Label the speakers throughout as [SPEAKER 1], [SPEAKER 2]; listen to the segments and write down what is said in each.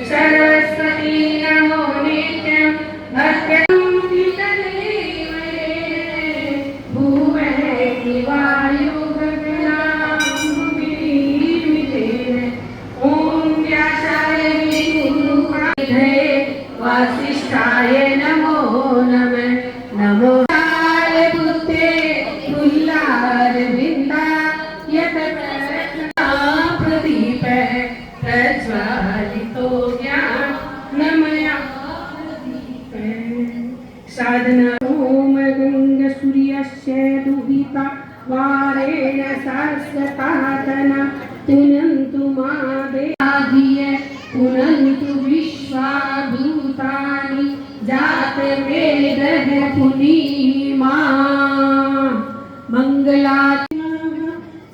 [SPEAKER 1] सरस्वती नमो नित्यं भक्त्यं वितलेमहे भुवनेति वायु गगनाभूमिमितेन ॐ व्यासाय विष्णुपादये वासिष्ठाय नमो नमः नमो बुद्धे तुल्लारविन्दा प्रदीप प्रज्वालितो ज्ञानमया साधना ओम गंग सूर्यस्य दुहिता वारेण शाश्वतातना पुनन्तु मादेहाधिय पुनन्तु विश्वाभूतानि जातवेदः पुनीमा मंगला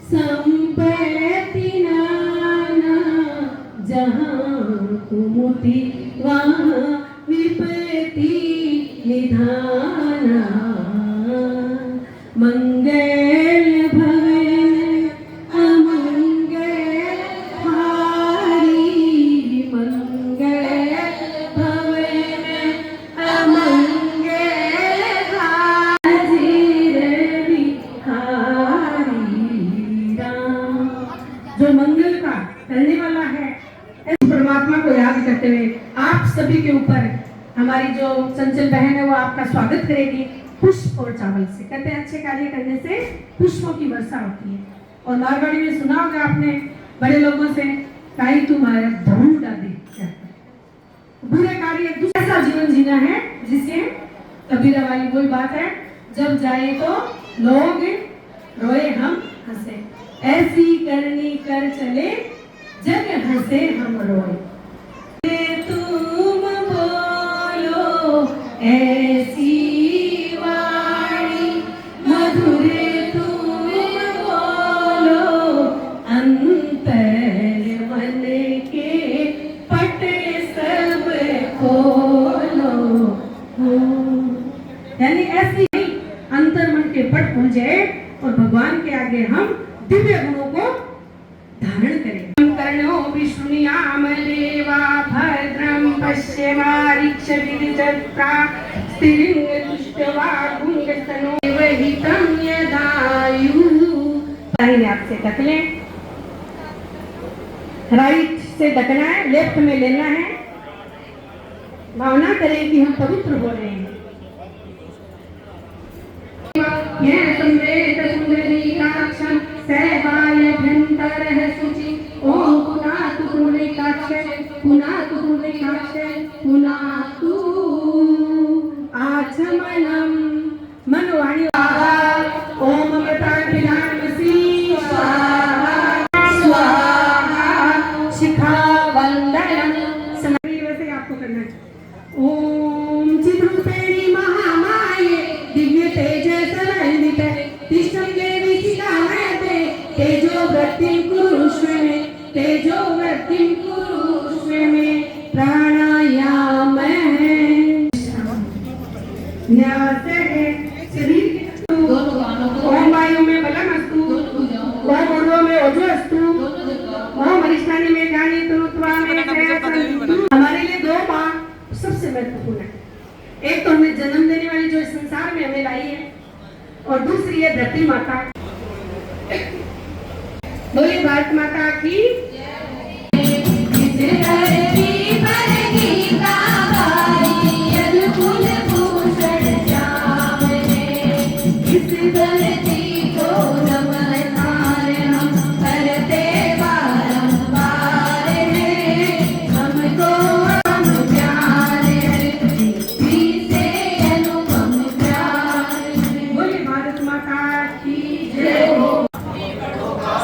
[SPEAKER 1] संपत्ति नाना जहाँ कुमुति वहाँ विपत्ति निधाना मंगल भवन अमंगल हारी मंगल भवन अमंगल हाजिर बिहारी राम। जो मंगल का करने वाला है परमात्मा को याद करते हुए आप सभी के ऊपर हमारी जो चंचल बहन है वो आपका स्वागत करेगी पुष्प और चावल से। कहते हैं अच्छे कार्य करने से पुष्पों की वर्षा होती है। और मारवाड़ी में सुना होगा आपने बड़े लोगों से काई तुम्हारे धूम डाली बुरे कार्य ऐसा जीवन जीना है जिसे कबीरा वाली वही बात है, जब जाए तो लोग रोए हम हंसे, ऐसी करनी कर चले जग हंसे हम रोए। तुम बोलो ऐसी वाणी मधुर तुम बोलो अंतर मन के पट सब खोलो। यानी ऐसी अंतर मन के पट खुल जाए और भगवान के आगे हम दिव्य गुणों को धारण करें। कर्णो विष्णुयाम देवा भद्रं पश्येमारिक्षविदिचत्रा स्त्रीलिंगदुष्टवागुंगस्तनो वहितं यदायु। दाहिने हाथ से ढक लें, राइट से ढकना है, लेफ्ट में लेना है। भावना करें कि हम पवित्र हो रहे हैं। यह संवेद सुंदरीकाक्षं सहबाल्यभ्यन्तरः शुचि ओम पुनातु पुण्डरीकाक्ष पुनातु पुण्डरीकाक्ष पुनातु आचमनम मनवाणी ओम अमृताभिधानमसि स्वाहा स्वाहा शिखा वंदनम। समाधि वैसे आपको करना है। ओम चिद्रूपेणी महामाये दिव्य तेज समन्वित तिष्ठं देवी शिखामयते तेजो वृत्तिं कुरुष्व मे तेजो वृत्तिं कुरुष्व मे प्राणायाम न्यास है शरीर ओम वायु में बलम अस्तु ओम ऊर्ध्व में ओजो अस्तु ओम अधिष्ठानी में ज्ञानी तनुत्वा में जयसंतु। हमारे लिए दो माँ सबसे महत्वपूर्ण है। एक तो हमें जन्म देने वाली जो इस संसार में हमें लाई है और दूसरी है धरती माता। बोले भारत माता की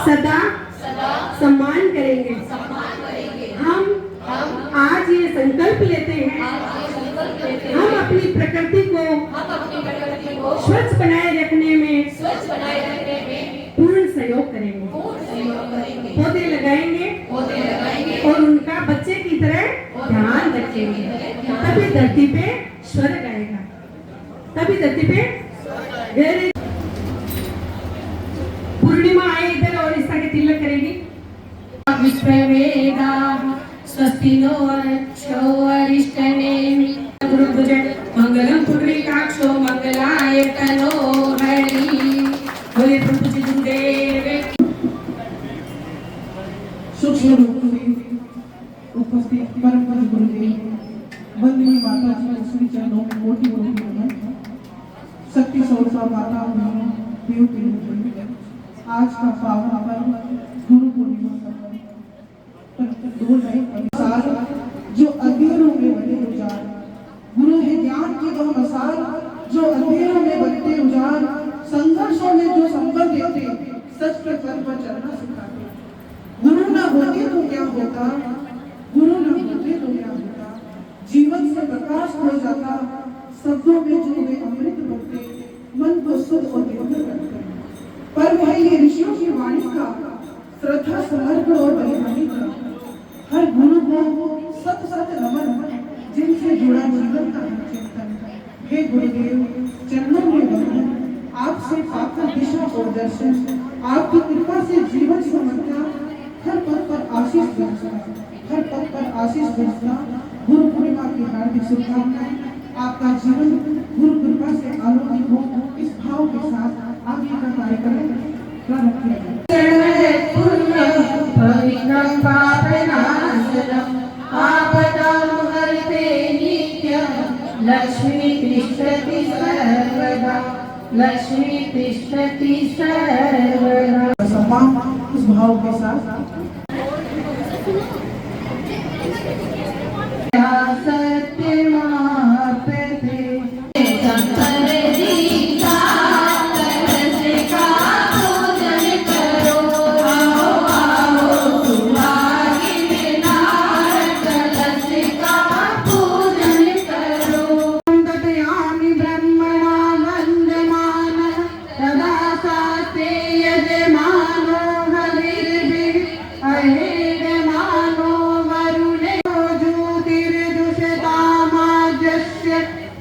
[SPEAKER 1] सदा सम्मान करेंगे। हम आज ये संकल्प लेते हैं हम अपनी प्रकृति को स्वच्छ बनाए रखने में पूर्ण सहयोग करेंगे। पौधे लगाएंगे और उनका बच्चे की तरह ध्यान रखेंगे। तभी धरती पे स्वर्ग आएगा, तभी धरती पे पूर्णिमा आए इधर और इस तरह के तिलक करेगी। विश्ववेदाः स्वस्ति नो अक्षो अरिष्टनेमि गुरुभुज मंगलम पुंडरीकाक्षो मंगलाय तनो हरि। बोले प्रभु जी गुरुदेव
[SPEAKER 2] सूक्ष्म रूप में उपस्थित परम पूज्य गुरुदेव वंदनीय माता जी के श्री चरणों में मोटी मोटी नमन। शक्ति स्वरूपा माता देव के रूप में आज का पावन पर्व गुरु पूर्णिमा का दो अनुसार जो अंधेरों में बने उजाड़, गुरु है ज्ञान की वह मसाल जो अंधेरों में बनते उजाड़, संघर्षों में जो संबल देते सच के पथ पर चलना सिखाते। गुरु न होते तो क्या होता, गुरु न होते तो क्या होता, जीवन से प्रकाश हो जाता, शब्दों में जो वे अमृत भरते मन को शुद्ध और निर्मल करते। पर वह ये ऋषियों की वाणी का श्रद्धा समर्पण और बलिदानी का हर गुरु को सत सत नमन जिनसे जुड़ा जीवन का चिंतन। हे गुरुदेव चरणों में वंदन, आपसे पाकर दिशा और दर्शन, आपकी कृपा से जीवन समझना, हर पद पर आशीष बरसना, हर पद पर आशीष बरसना। गुरु पूर्णिमा की हार्दिक शुभकामनाएं। आपका जीवन गुरु कृपा से आलोकित हो, इस भाव के साथ आगे का कार्यक्रम प्रारंभ किया जाए।
[SPEAKER 1] पवित्रं पापनाशनम् आपदां हरते नित्यं लक्ष्मी तिष्ठति सर्वदा, लक्ष्मी तिष्ठति सर्वदा।
[SPEAKER 2] सम्मान इस भाव के साथ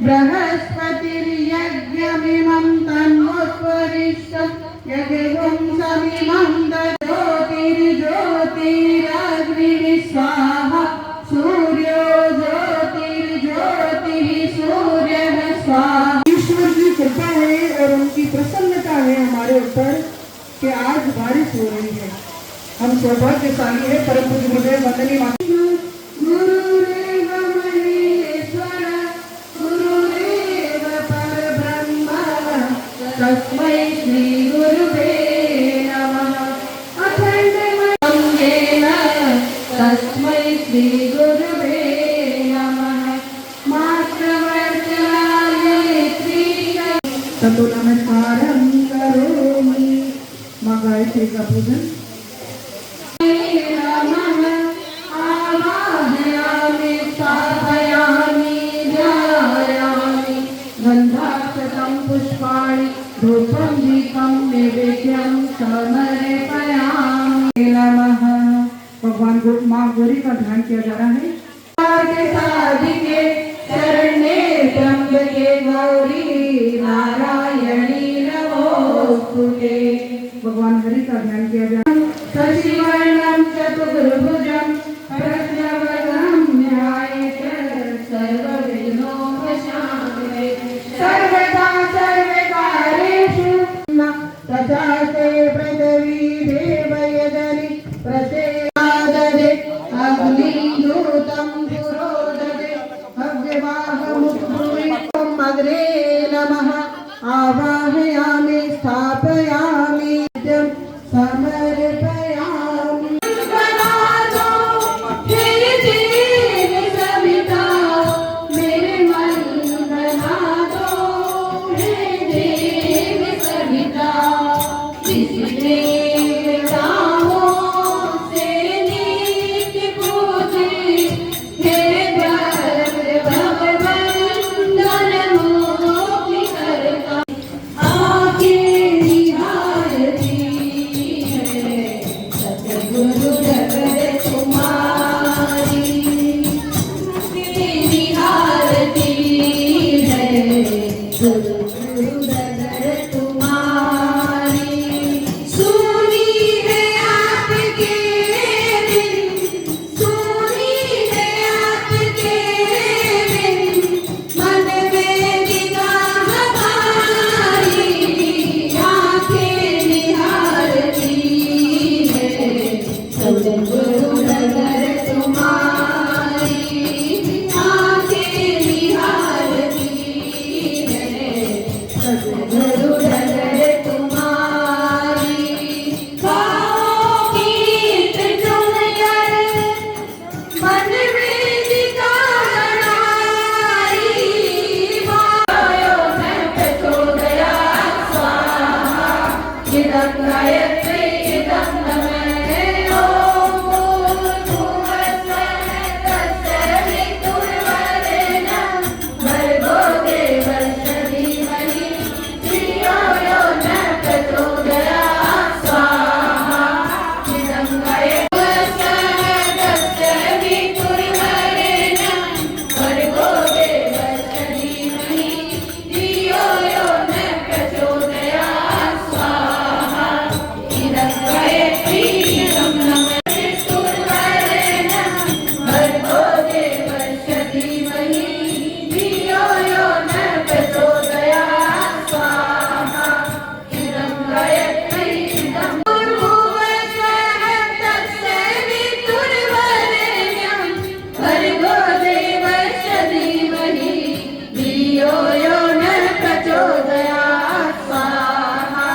[SPEAKER 1] बृहस्पतिर्यज्ञमिमं तन्मुत्वरिष्ठं यज्ञं समिमं ज्योतिर्ज्योतिरग्निः स्वाहा, सूर्यो ज्योतिर्ज्योतिः सूर्यः स्वाहा।
[SPEAKER 2] ईश्वर की कृपा है और उनकी प्रसन्नता है हमारे ऊपर कि आज बारिश हो रही है। हम सौभाग्यशाली है। परम पूज्य गुरुदेव वंदनीय माता
[SPEAKER 1] तस्मै श्री गुरुवे नमः। अखण्डमण्डेन तस्मै श्री गुरुवे नमः। मात्रवर्तनाय
[SPEAKER 2] ततो नमस्कारं करोमि। माँ गायत्री का पूजन।
[SPEAKER 1] आवाहयामि स्थापयामि ध्यायामि गन्धाक्षतं पुष्पाणि धूपं दीपं नैवेद्यं समर्पयामि नमः।
[SPEAKER 2] भगवान माँ गौरी का ध्यान किया जा रहा है।
[SPEAKER 1] साधिके शरण्ये त्र्यंबके गौरी नारायणी नमोस्तुते।
[SPEAKER 2] भगवान हरि का ध्यान किया जा रहा है।
[SPEAKER 1] शशिवर्णं चतुर्भुजं प्रज्ञावरं ध्यायेत् सर्वविघ्नोपशान्तये। सर्वदा सर्वकार्येषु तथा ते पृथिवी देवयजनि प्रसेदते अग्निदूतं पुरोदते हव्यवाहमुद्भूतं अग्रे नमः। आवाहयामि स्थापयामि समर्पयामि। बना दो मेरे जीव सविता, मेरे मन बना दो मेरे जीव सविता। जिसने राहों से नित्य पूजे, हे भगवंदन मुक्ति करता। आके निभा डगर तुम्हारी आंखें निहारती है, सदगुरु डगर तुम्हारी बाहों की चुनकर मन में ठिकाना आई, मायो मैं प्रचोदया स्वाहा इदं गायत्री इदं नमः ओम भूर्भुवस्सुः तत्सवितुर्वरेण्यं भर्गो देवस्य धीमहि धियो यो न प्रचोदयात् स्वाहा इदं गायत्री तत्सवितुर्वरेण्यं भर्गो देवस्य धीमहि धियो यो न प्रचोदयात् स्वाहा इदं गायत्री इदं नमः तुर्वरेण्यं भर्गो देवस्य धीमहि धियो यो न प्रचोदयात् स्वाहा इदं गायत्री इदं भूर्भुवस्सुः तत्सवितुर्वरेण्यं भर्गो देवस्य धीमहि धियो यो न प्रचोदयात् स्वाहा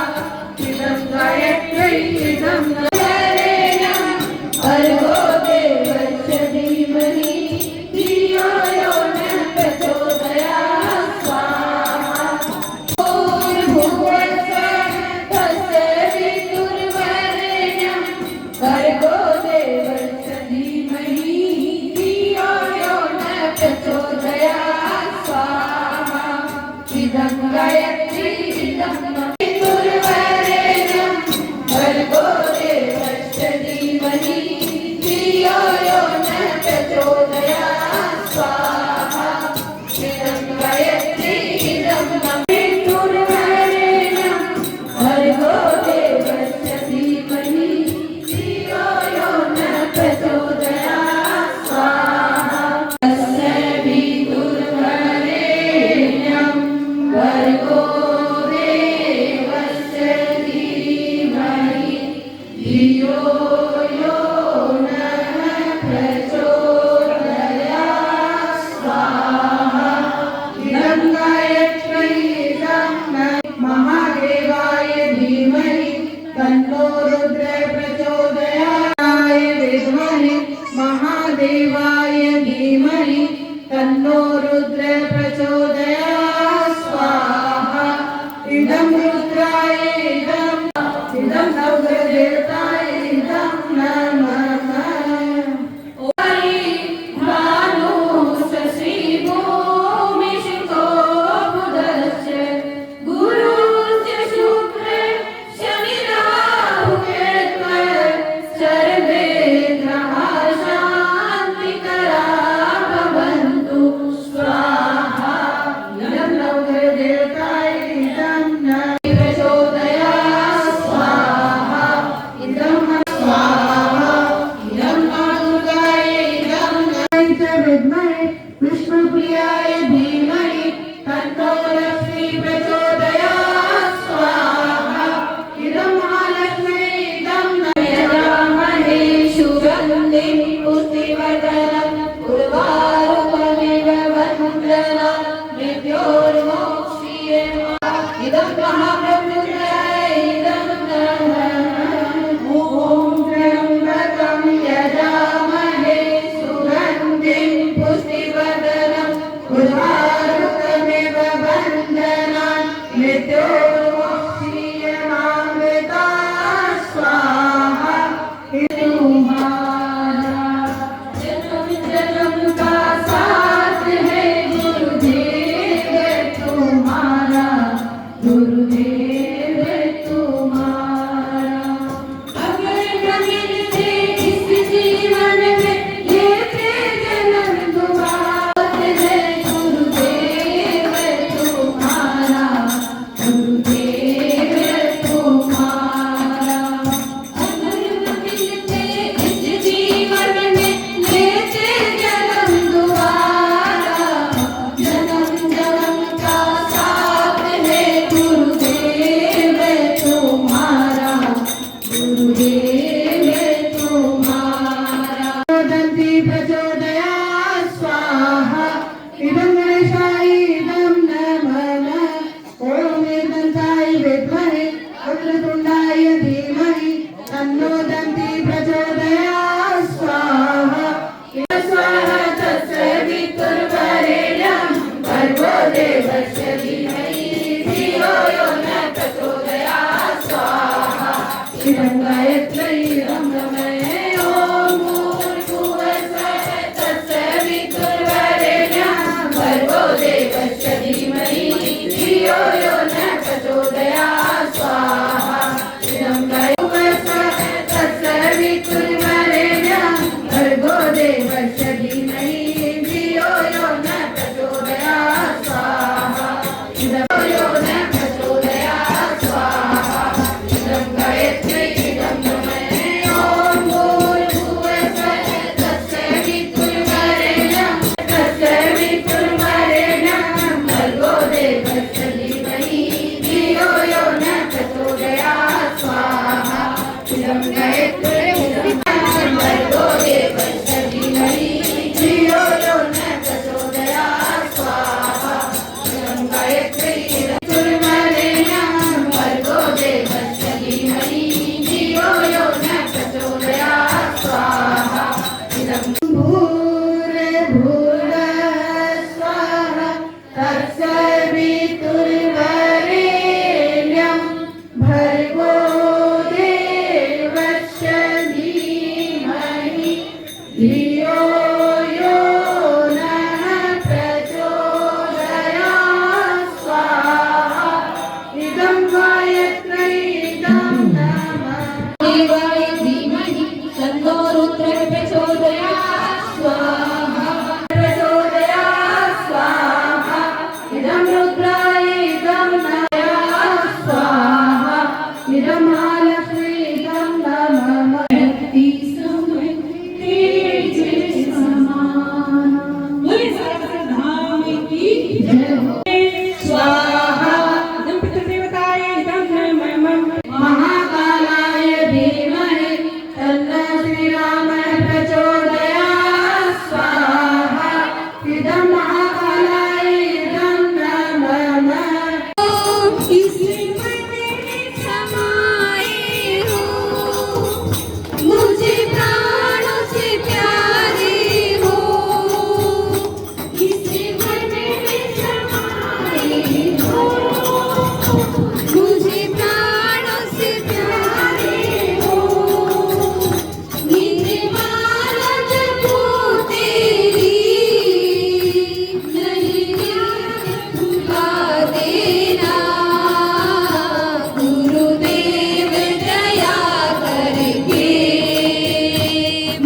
[SPEAKER 1] इदं गायत्री इदं वरेण्यं भर्गो देवस्य धीमहि धियो यो न प्रचोदयात् स्वाहा भूर्भुवस्सुः तत्सवितुर्वरेण्यं भर्गो देवस्य धीमहि धियो यो न प्रचोदयात् स्वाहा इदं गायत्री इदं तुर्वरेण्यं भर्गो देवस्य धीमहि धियो यो न प्रचोदयात् स्वाहा इदं गायत्री इदं तुर्वरेण्यं भर्गो देवस्य धीमहि धियो यो न प्रचोदयात् स्वाहा तस्य वितुर्वरेण्यं भर्गो देवस्य धीमहि धियो यो न प्रचोदयात् स्वाहा इदं गायत्री इदं महादेवाय धीमहि तन्नो रुद्रः प्रचोदयात् विद्महे महादेवाय धीमहि तन्नो रुद्रः प्रचोदयात् स्वाहा इदं रुद्राय इदं नवग्रहदेवताय इदं नमः भानु शशि भूमिशुको बुधश्च गुरुश्च शुक्र शनि राहु केतवः सर्वे ग्रहाः शान्तिकराः भवन्तु स्वाहा इदं नवग्रहदेवताय इदं न प्रचोदयात् स्वाहा इदं स्वाहा इदं मातुर्गाय इदं च विद्महे विष्णुप्रियाय धीमहि तन्नो लक्ष्मी प्रचोदयात् स्वाहा इदं महालक्ष्मी इदं यजामहे सुगन्धिं पुष्टिवर्धनं उर्वारुकमिव वन्दनं मृत्योर्मोक्ष्ये इदं महाप्रभुराय इदं नमः ॐ त्र्यम्बकं यजामहे सुगन्धिं पुष्टिवर्धनं उर्वारुकमिव वन्दनं मृत्योर्मोक्ष्यमामृता स्वाहा
[SPEAKER 2] तन्नोदन्ति प्रचोदयात् स्वाहा इदं गणेशाय इदं नमः ॐ एकदन्ताय विद्महे वक्रतुण्डाय धीमहि तन्नो दन्ति प्रचोदयात् स्वाहा स्वाहा तत्सवितुर्वरेण्यं भर्गो देवस्य धीमहि धियो यो न प्रचोदयात् स्वाहा इदं गायत्र्यै इदं नमः ॐ भूर्भुवस्सुः तत्सवितुर्वरेण्यं भर्गो देवस्य धीमहि धियो यो न प्रचोदयात् स्वाहा इदं गायत्र्यै तत्सवितुर्वरेण्यं भर्गो देवस्य धीमहि धियो यो न प्रचोदयात् स्वाहा इदं यो न प्रचोदयात् स्वाहा इदं गायत्र्यै इदं नमः ॐ भूर्भुवस्सुः तत्सवितुर्वरेण्यं भर्गो देवस्य धीमहि धियो यो न प्रचोदयात् स्वाहा इदं गायत्र्यै इदं भर्गो देवस्य धीमहि धियो यो न प्रचोदयात् स्वाहा इदं गायत्र्यै इदं तुर्वरेण्यं भर्गो देवस्य धीमहि धियो यो न प्रचोदयात् स्वाहा इदं भूर्भुवस्सुः तत्सवितुर्वरेण्यं भर्गो देवस्य धीमहि धियो यो नः प्रचोदयात् स्वाहा इदं गायत्र्यै इदं नमः देवाय धीमहि तन्नो रुद्रः प्रचोदयात् स्वाहा प्रचोदयात् स्वाहा इदं रुद्राय इदं नमः स्वाहा इदं महालक्ष्मी इदं नमः स्वाहा इदं पितृदेवताय इदं नमः महाकालाय धीमहि तन्नो श्रीरामः प्रचोदयात् स्वाहा इदं महाकालाय इदं नमः
[SPEAKER 3] इसी मन में समाये हो मुझे प्राणों से प्यारे हो इसी मन में समाये हो मुझे प्राणों से प्यारे हो नींद माला जपो तेरी नहीं भुला देना गुरुदेव दया करके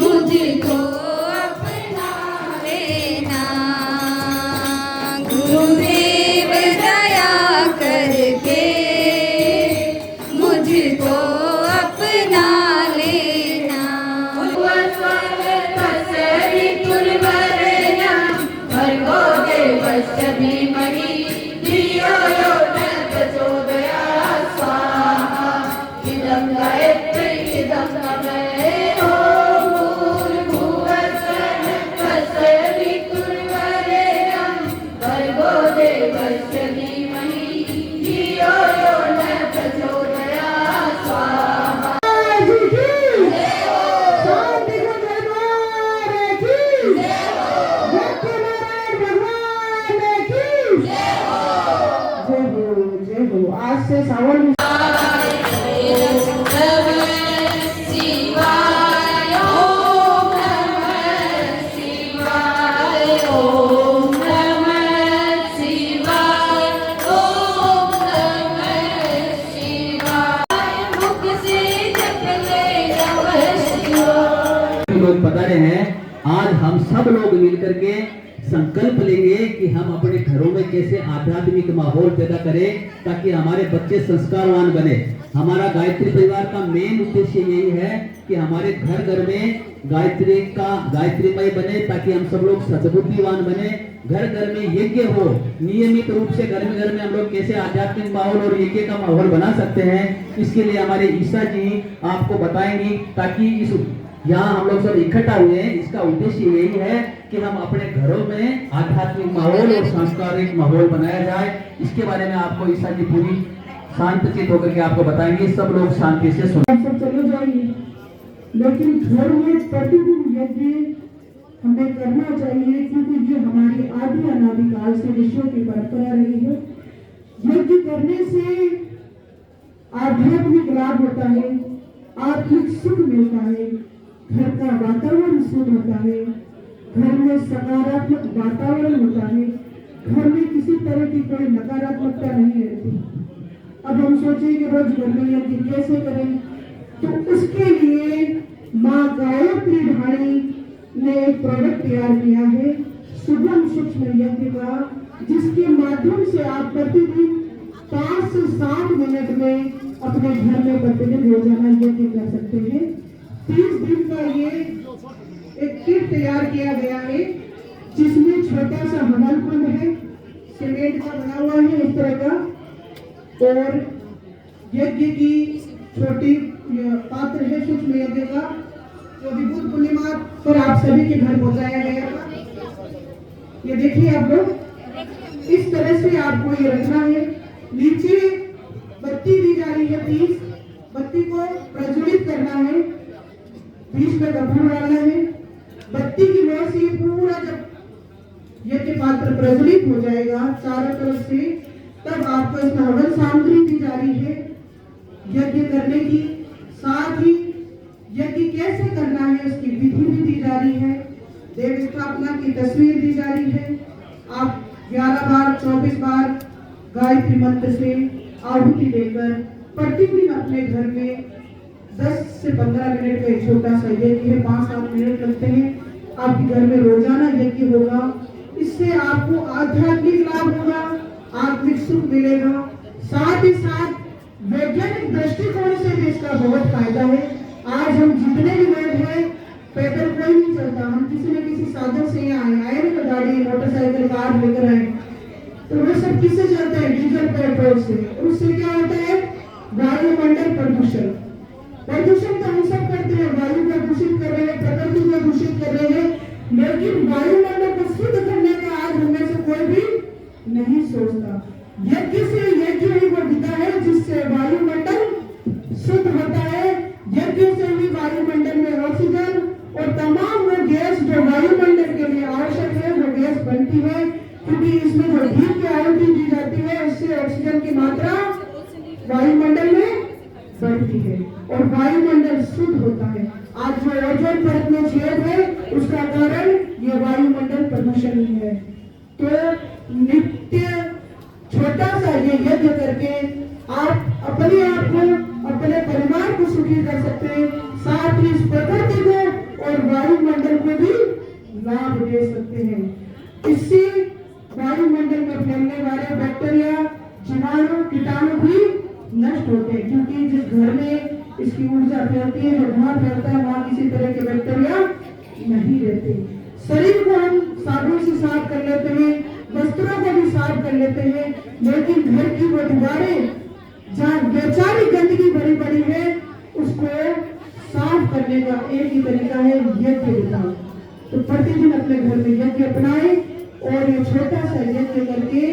[SPEAKER 3] मुझको अपना लेना गुरुदेव दया करके मुझको अपना लेना
[SPEAKER 2] तत्सवितुर्वरेण्यं भर्गो देवस्य धीमहि धियो यो न प्रचोदयात् स्वाहा इदं गायत्र्यै इदं नमः ॐ भूर्भुवस्सुः तत्सवितुर्वरेण्यं भर्गो देवस्य धीमहि धियो यो न प्रचोदयात् स्वाहा शांति को दरबार की सत्यनारायण भगवान की जय हो आज से सावन
[SPEAKER 3] शिवाय ओम नमः शिवाय ओम नमः शिवाय ओम नमः शिवाय मुख से जप ले नमः शिवाय
[SPEAKER 4] लोग बता रहे हैं आज हम सब लोग मिलकर के संकल्प लेंगे कि हम अपने घरों में कैसे आध्यात्मिक माहौल पैदा करें ताकि हमारे बच्चे संस्कारवान बने। हमारा गायत्री परिवार का मेन उद्देश्य यही है कि हमारे घर घर में गायत्रीमय बने ताकि हम सब लोग सद्बुद्धिवान बने। घर घर में यज्ञ हो, नियमित रूप से घर में हम लोग कैसे आध्यात्मिक माहौल और यज्ञ का माहौल बना सकते हैं, इसके लिए हमारे ईसा जी आपको बताएंगी ताकि इस यहाँ हम लोग सब इकट्ठा हुए हैं, इसका उद्देश्य यही है कि हम अपने घरों में आध्यात्मिक माहौल और सांस्कृतिक माहौल बनाया जाए। इसके बारे में आपको ईसा की पूरी शांतचित होकर के आपको बताएंगे, सब लोग शांति से सुन।
[SPEAKER 2] सब चले जाएंगे, लेकिन घर में प्रतिदिन यज्ञ हमें करना चाहिए, क्योंकि ये हमारी आदि अनादिकाल से ऋषियों की परंपरा रही है। यज्ञ करने से आध्यात्मिक लाभ होता है, आत्मिक सुख मिलता है, घर का वातावरण शुद्ध होता है, घर में सकारात्मक वातावरण होता है, घर में किसी तरह की कोई नकारात्मकता नहीं रहती। अब हम सोचें कि रोज घर में यज्ञ कैसे करें, तो उसके लिए माँ गायत्री ढाणी ने एक प्रोडक्ट तैयार किया है, सुगम सूक्ष्म यज्ञ का, जिसके माध्यम से आप प्रतिदिन 5 से 7 मिनट में अपने घर में प्रतिदिन रोजाना यज्ञ कर सकते हैं। 30 दिन का ये एक किट तैयार किया गया है, जिसमें छोटा सा हवन कुंड है, सीमेंट का बना हुआ है इस तरह का, और यज्ञ की छोटी पात्र है सूक्ष्म यज्ञ का, जो विभूत पूर्णिमा पर आप सभी के घर पहुंचाया गया था। ये देखिए आप लोग, इस तरह से आपको ये रखना है। नीचे बत्ती दी जा रही है 30, बत्ती को प्रज्वलित करना है, बीच में कपूर डालना है। बत्ती की लौ से पूरा जब यज्ञ पात्र प्रज्वलित हो जाएगा चारों तरफ से, तब आपको इसमें हवन सामग्री दी जा रही है यज्ञ करने की। साथ ही यज्ञ कैसे करना है उसकी विधि भी दी जा रही है, देव स्थापना की तस्वीर दी जा रही है। आप 11 बार 24 बार गायत्री मंत्र से आहुति देकर प्रतिदिन अपने घर में 10 से 15 मिनट का एक छोटा सा यज्ञ है, 5-7 मिनट लगते हैं। आपके घर में रोजाना यज्ञ होगा, इससे आपको आध्यात्मिक लाभ होगा, आत्मिक सुख मिलेगा, साथ ही साथ वैज्ञानिक दृष्टिकोण से भी इसका बहुत फायदा है। आज हम जितने भी लोग हैं, पैदल कोई नहीं चलता, हम किसी न किसी साधन से यहाँ आए ना, तो गाड़ी मोटरसाइकिल कार लेकर आए, तो वो सब किससे चलते हैं? डीजल पेट्रोल से। उससे क्या होता है? वायुमंडल प्रदूषण। प्रदूषण तो हम सब करते हैं, वायु प्रदूषित कर रहे हैं, प्रकृति को दूषित कर रहे हैं, लेकिन वायुमंडल को शुद्ध करने का आज हमें से कोई भी नहीं सोचता। यज्ञ से यज्ञ ही वो विधा है जिससे वायुमंडल शुद्ध होता है। यज्ञ से ही वायुमंडल में ऑक्सीजन और तमाम वो गैस जो वायुमंडल के लिए आवश्यक है वो गैस बनती है, क्योंकि इसमें जो घी की आहुति दी जाती है उससे ऑक्सीजन की मात्रा वायुमंडल में बढ़ती है और वायुमंडल शुद्ध होता है। आज जो ओजोन परत में छेद है उसका कारण ये वायुमंडल प्रदूषण ही है। तो नित्य छोटा सा ये यज्ञ करके आप अपने आप को, अपने परिवार को सुखी कर सकते हैं, साथ ही इस प्रकृति को और वायुमंडल को भी लाभ दे सकते हैं। इससे वायुमंडल में फैलने वाले बैक्टीरिया, जीवाणु, कीटाणु भी नष्ट होते हैं, क्योंकि जिस घर में इसकी ऊर्जा फैलती है, जो धुआं फैलता है, वहां किसी तरह के बैक्टीरिया नहीं रहते। शरीर को हम साबुन से साफ कर लेते हैं, वस्त्रों को भी साफ कर लेते हैं, लेकिन घर की वो दीवारें जहाँ वैचारिक गंदगी भरी पड़ी है उसको साफ करने का एक ही तरीका है यज्ञ विधान। तो प्रतिदिन अपने घर में यज्ञ अपनाएं और ये छोटा सा यज्ञ करके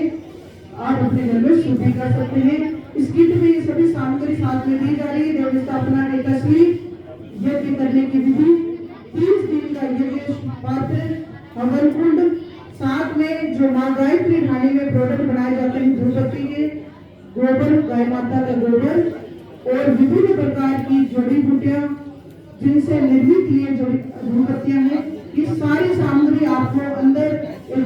[SPEAKER 2] आप अपने घर में शुद्धि कर सकते हैं। इस किट में ये सभी सामग्री साथ में दी जा रही है, देव स्थापना की तस्वीर, यज्ञ करने की विधि, 30 दिन का यज्ञ पात्र, हवन कुंड, साथ में जो माँ गायत्री ढाणी में प्रोडक्ट बनाए जाते हैं, धूपबत्ती के, गोबर, गाय माता का गोबर और विभिन्न प्रकार की जड़ी बूटियां जिनसे निर्मित ये धूपबत्तियां हैं, ये सारी सामग्री आपको अंदर एक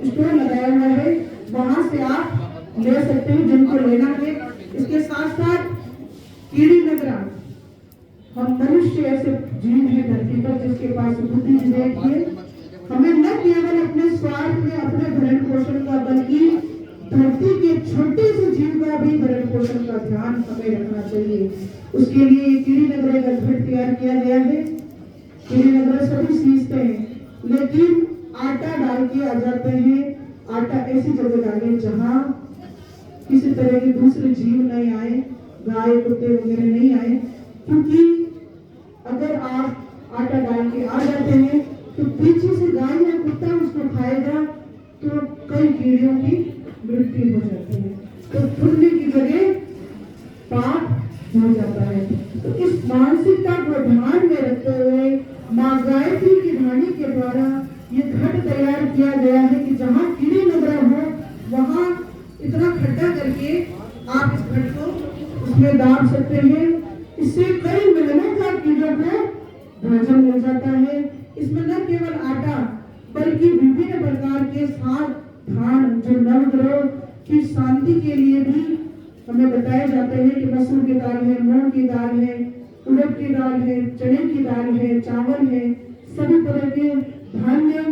[SPEAKER 2] स्टोर लगाया हुआ है, वहां से आप ले सकते हैं जिनको लेना है। इसके साथ साथ कीड़ी नगरा, हम मनुष्य ऐसे जीव है धरती पर जिसके पास बुद्धि विवेक है, हमें न केवल अपने स्वार्थ में अपने भरण पोषण का बल्कि धरती के छोटे से जीव का भी भरण पोषण का ध्यान हमें रखना चाहिए। उसके लिए कीड़ी नगरे का घट तैयार किया गया है। कीड़ी नगरे सभी सींचते हैं, लेकिन आटा डाल के आ जाते हैं। आटा ऐसी जगह डालें जहाँ किसी तरह के दूसरे जीव नहीं आए, गाय कुत्ते वगैरह नहीं आए, क्योंकि अगर आप आटा डाल के आ जाते हैं, तो पीछे से गाय या कुत्ता उसको खाएगा तो कई कीड़ियों की मृत्यु हो जाती है। तो फुलने की जगह पाप हो जाता है। तो इस मानसिकता को ध्यान में रखते हुए माँ गायत्री की वाणी के द्वारा ये घट तैयार किया गया है कि जहाँ कीड़े नगरा हो वहाँ इतना खड्डा करके आप इस घट को उसमें डाल सकते हैं। इससे कई महीनों का कीड़ों को भोजन मिल जाता है। इसमें न केवल आटा बल्कि विभिन्न प्रकार के साग धान जो नवग्रह की शांति के लिए भी हमें बताए जाते हैं कि मसूर की दाल है, मूंग की दाल है, उड़द की दाल है, चने की दाल है, चावल है, सभी तरह के धान्य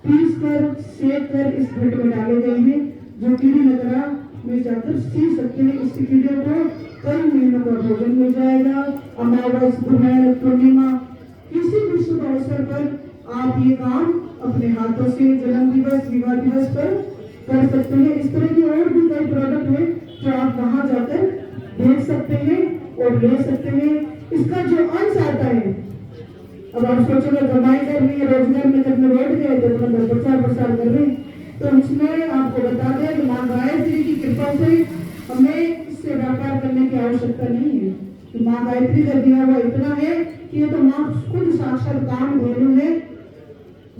[SPEAKER 2] पीस कर सेक कर इस घट में डाले गए हैं जो कीड़ी नगरा में जाकर सी सकते हैं। इस कीड़े को कई महीनों का भोजन मिल जाएगा। अमावस, ग्रहण, पूर्णिमा किसी भी शुभ अवसर पर आप ये काम अपने हाथों से जन्म दिवस, विवाह दिवस पर कर सकते हैं। इस तरह के और भी कई प्रोडक्ट हैं जो आप वहां जाकर देख सकते हैं और ले सकते हैं। इसका जो अंश आता है, अब आप सोचोगे कमाई कर रही है, रोजगार में जब बैठ गए तो मतलब प्रचार प्रसार कर रहे हैं, तो इसमें आपको बता दें कि माँ गायत्री की कृपा से हमें इससे व्यापार करने की आवश्यकता नहीं है कि माँ गायत्री का दिया हुआ इतना है कि ये तो माँ खुद साक्षात काम धेनु है।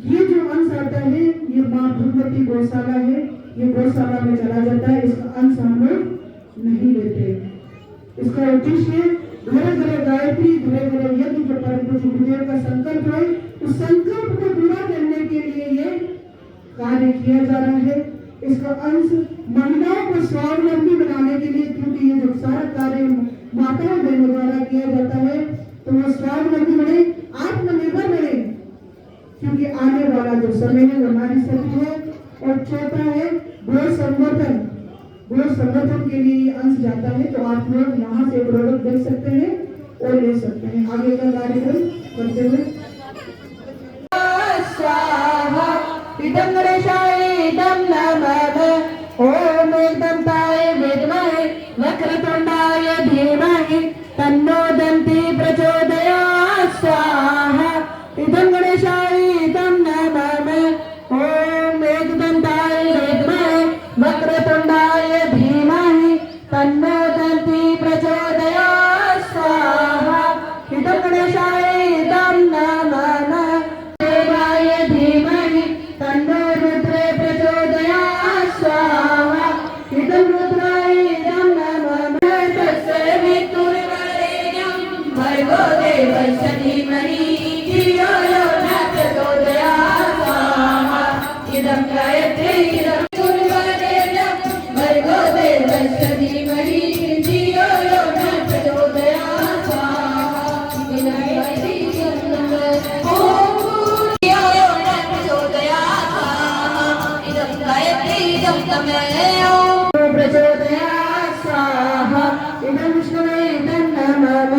[SPEAKER 2] ये जो अंश आता है ये माँ भगवती गौशाला है, ये गौशाला में चला जाता है। इसका अंश हम लोग नहीं लेते। इसका उद्देश्य घर घर गायत्री, घर घर यज्ञ जो परम पूज्य गुरुदेव का संकल्प है, उस संकल्प को पूरा करने के लिए ये कार्य किया जा रहा है। इसका अंश महिलाओं को स्वावलंबी बनाने के लिए, क्योंकि ये जो सारा कार्य माताओं बहनों द्वारा किया जाता है तो वो स्वावलंबी बने, आत्मनिर्भर बने, क्योंकि आने वाला जो समय है वो नारी शक्ति है। और चौथा है गौ संवर्धन, गौ संवर्धन के लिए ये अंश जाता है। तो आप लोग यहाँ से प्रोडक्ट देख सकते हैं और ले सकते हैं। आगे का कार्यक्रम करते हुए इदं गणेशाय इदं नमः, ओम एकदन्ताय विद्महे वक्रतुण्डाय धीमहि तन्नो दन्ति प्रचोदयात् स्वाहा। इदं गणेशाय इदं नमः, ओम एकदन्ताय विद्महे वक्रतुण्डाय धीमहि तन्नो दन्ति प्रचोदयात् स्वाहा। इदं गणेशाय इदं नमः, देवाय धीमहि तन्नो रुद्रे प्रचोदयात् स्वाहा। इदं रुद्राय इदं नमः, तस्य वितुर्वरेण्यं भर्गो देवस्य धीमहि धियो यो न प्रचोदयात् स्वाहा। इदं गायत्री इदं वितुर्वरेण्यं भर्गो देवस्य धीमहि धियो यो न प्रचोदयात् स्वाहा। इदं गायत्री इदं ओम धियो यो न प्रचोदयात् स्वाहा। इदं गायत्री इदं तमेव प्रचोदयात् स्वाहा। इदं विष्णवे इदं नमः,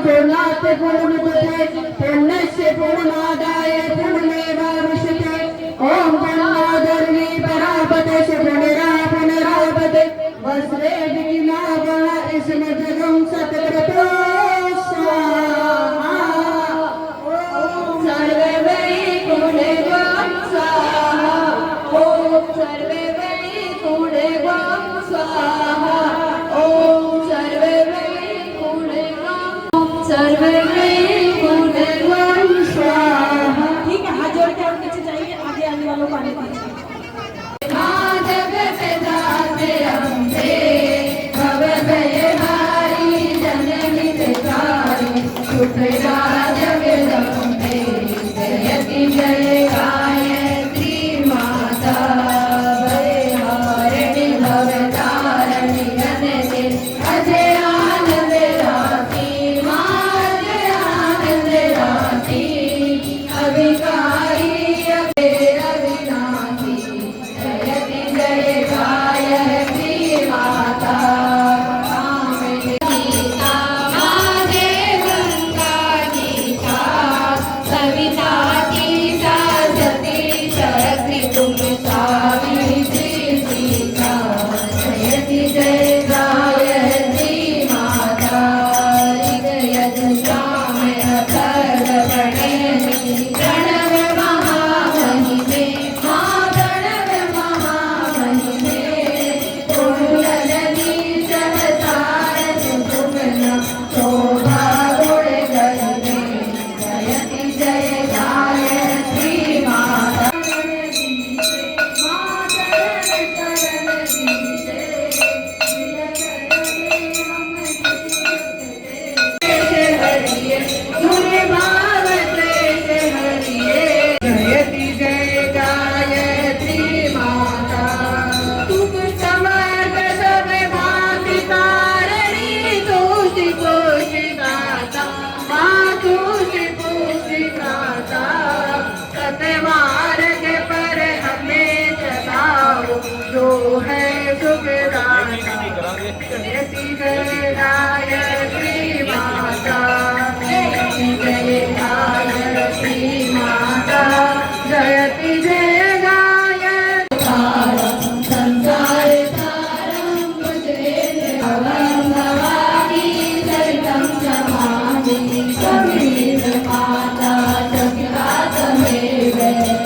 [SPEAKER 2] पूर्णात् पूर्णमुदच्यते पूर्णस्य पूर्णमादाय पूर्णमेवावशिष्यते। ओम पूर्णादर्वी परापते पुनरा पुनरापते वस्त्रे विलापः स्मृतगं सतकृतो स्वाहा। ओम सर्वे वै कुले गं स्वाहा, ओम सर्वे वै कुले गं स्वाहा, ओम सर्वे वै कुले गं, सर्वे वै कुले गं स्वाहा।
[SPEAKER 1] ठीक है, हाथ जोड़ के और पीछे जाइए, आगे आने वालों को आने दीजिए।
[SPEAKER 3] जय गायत्री माता भयहारिणी भवतारिणी
[SPEAKER 1] मार्ग पर हमें चलाओ, जो है सुखदाता जयति जय गायत्री माता, जयति जय गायत्री माता, जयति जय गायत्री संसार सारं भुजगे भवं भवानी सरितं नमामि, त्वमेव माता सखा त्वमेव,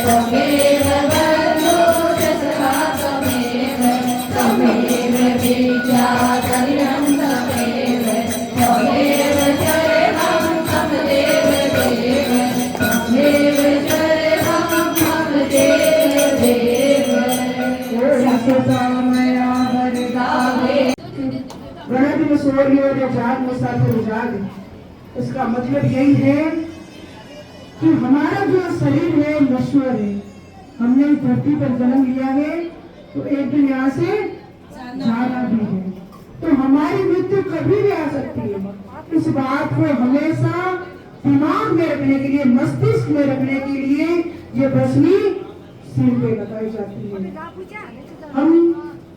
[SPEAKER 1] त्वमेव बन्धो सखा त्वमेव, त्वमेव विद्या शरणं त्वमेव, त्वमेव शरणं मम देव देव, त्वमेव शरणं मम देव देव।
[SPEAKER 2] गणित में सूर्य जाग मुसाफिर जाग, इसका मतलब यही है कि हमारा जो शरीर है नश्वर है। हमने इस धरती पर जन्म लिया है तो एक दिन यहाँ से जाना भी है, तो हमारी मृत्यु कभी भी आ सकती है। इस बात को हमेशा दिमाग में रखने के लिए, मस्तिष्क में रखने के लिए ये बसनी सिर पे लगाई जाती है। हम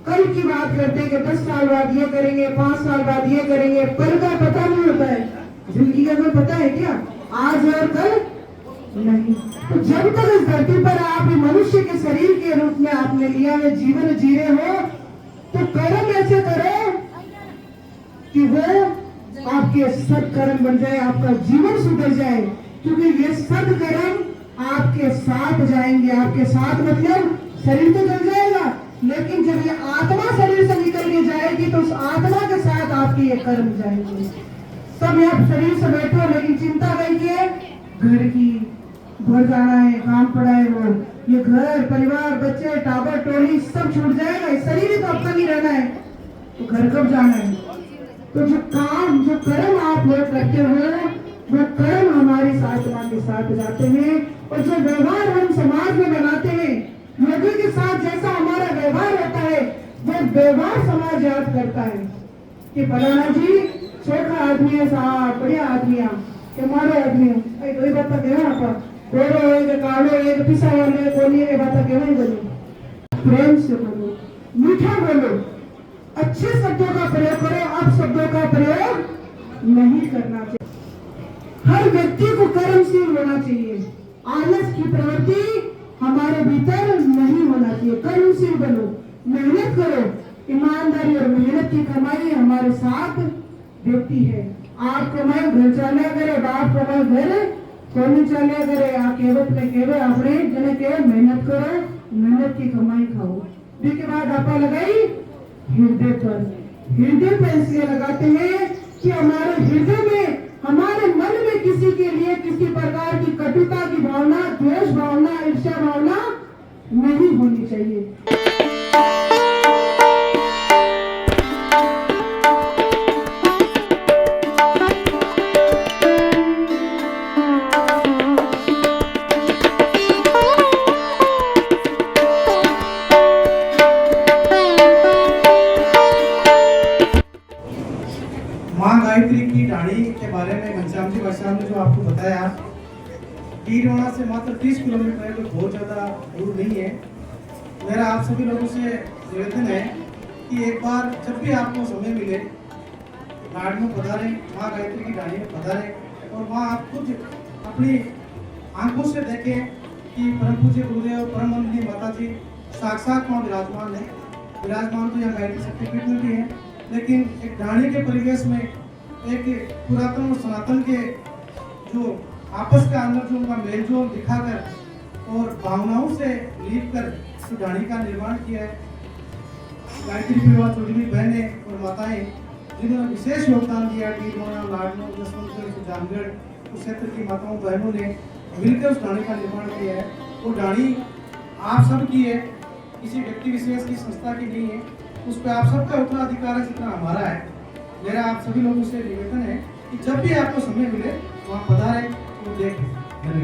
[SPEAKER 2] कल की बात करते हैं कि 10 साल बाद ये करेंगे, 5 साल बाद ये करेंगे, कल का पता नहीं होता है। जिंदगी का कोई पता है क्या? आज और कल नहीं। तो जब तक इस धरती पर आप मनुष्य के शरीर के रूप में आपने लिया है, जीवन जी रहे हो, तो कर्म ऐसे करो कि वो आपके सत्कर्म बन जाए, आपका जीवन सुधर जाए। क्योंकि ये सत्कर्म आपके साथ जाएंगे। आपके साथ मतलब शरीर तो चल जाएगा, लेकिन जब ये आत्मा शरीर से निकल के जाएगी तो उस आत्मा के साथ आपके ये कर्म जाएंगे। सब आप शरीर से बैठे हो, लेकिन चिंता नहीं है घर की, घर जाना है, काम पड़ा है, वो ये घर परिवार बच्चे टाबर टोली सब छूट जाएगा। इस शरीर ही तो आपका नहीं रहना है, तो घर कब जाना है? तो जो काम जो कर्म आप लोग करते हो वो कर्म हमारी आत्मा के साथ जाते हैं। और जो व्यवहार हम समाज में बनाते हैं लोगों के साथ, जैसा हमारा व्यवहार होता है वो व्यवहार समाज याद करता है कि फलाना जी चोखा आदमी है, साहब बढ़िया आदमी है, हमारे आदमी है। कोई बात कहो आप गोरो है कालो है पिसा वाले बोलिए, ये बात कहो बोलो, प्रेम से बोलो, मीठा बोलो, अच्छे शब्दों का प्रयोग करो, अपशब्दों का प्रयोग नहीं करना चाहिए। हर व्यक्ति को कर्मशील होना चाहिए। आलस की प्रवृत्ति हमारे भीतर नहीं होना चाहिए। कर्मशील बनो, मेहनत करो। ईमानदारी और मेहनत की कमाई हमारे साथ व्यक्ति है। आप कमाए घर चाले करे, बाप कमाए घर कोई चाले करे। आ कहेवत में कहे आपने जने कहे मेहनत करो, मेहनत की कमाई खाओ। इसके बाद आपा लगाई हृदय पर। हृदय पर इसलिए लगाते हैं कि हमारे हृदय में, हमारे मन में किसी के लिए किसी प्रकार की कटुता की भावना, द्वेष भावना, ईर्ष्या भावना नहीं होनी चाहिए।
[SPEAKER 5] माँ गायत्री की डाणी के बारे में घनश्याम जी भाषा ने जो आपको बताया, कीरवाणा से मात्र 30 किलोमीटर है, तो बहुत ज़्यादा दूर नहीं है। मेरा आप सभी लोगों से निवेदन है कि एक बार जब भी आपको समय मिले डाणी में पधारें, माँ गायत्री की डाणी में पधारें और वहाँ आप खुद अपनी आंखों से देखें कि परम पूज्य गुरुदेव परम वंदनीय माता जी साक्षात वहाँ विराजमान है। विराजमान तो यहाँ गायत्री शक्तिपीठ में भी है, लेकिन एक डाणी के परिवेश में एक पुरातन और सनातन के जो आपस का अंदर जो उनका मेलजोल दिखाकर और भावनाओं से लीप कर इस डाणी का निर्माण किया है। गायत्री परिवार छोटी बहनें और माताएं जिन्होंने विशेष योगदान दिया, टीरवाणा, लाडनो, जसवंतपुर, जामगढ़ उस क्षेत्र की माताओं बहनों ने मिलकर उस डाणी का निर्माण किया है। वो डाणी आप सब की है, किसी व्यक्ति विशेष की संस्था की नहीं है। उस पर आप सबका उतना अधिकार है जितना हमारा है। मेरा आप सभी लोगों से निवेदन है कि जब भी आपको समय मिले वहाँ पधारें, तो देखें। धन्यवाद।